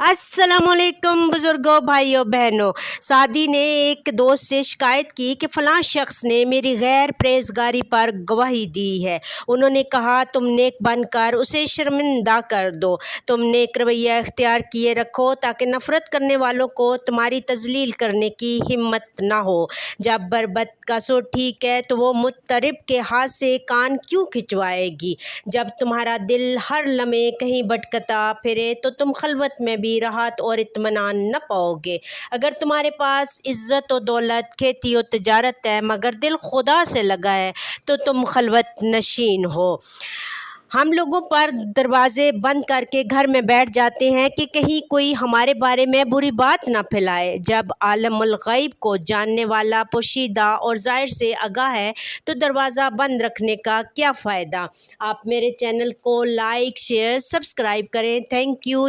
अस्सलामुअलैकुम बुज़ुर्गों, भाइयों बहनों। सादी ने एक दोस्त से शिकायत की कि फ़लाँ शख्स ने मेरी गैर परहेज़गारी पर गवाही दी है। उन्होंने कहा, तुम नेक बनकर उसे शर्मिंदा कर दो। तुम नेक रवैया इख्तियार किए रखो ताकि नफ़रत करने वालों को तुम्हारी तज़लील करने की हिम्मत ना हो। जब बरबत का सो ठीक है तो वो मुत्तरिब के हाथ से कान क्यों खिंचवाएगी। जब तुम्हारा दिल हर लम्हे कहीं भटकता फिरे तो तुम खलवत में भी राहत और इत्मीनान न पाओगे। अगर तुम्हारे पास इज़्ज़त और दौलत, खेती और तिजारत है मगर दिल खुदा से लगा है तो तुम खलवत नशीन हो। हम लोगों पर दरवाज़े बंद करके घर में बैठ जाते हैं कि कहीं कोई हमारे बारे में बुरी बात ना फैलाए। जब आलमुल गैब को जानने वाला पोशीदा और ज़ाहिर से आगाह है तो दरवाज़ा बंद रखने का क्या फ़ायदा। आप मेरे चैनल को लाइक, शेयर, सब्सक्राइब करें। Thank you.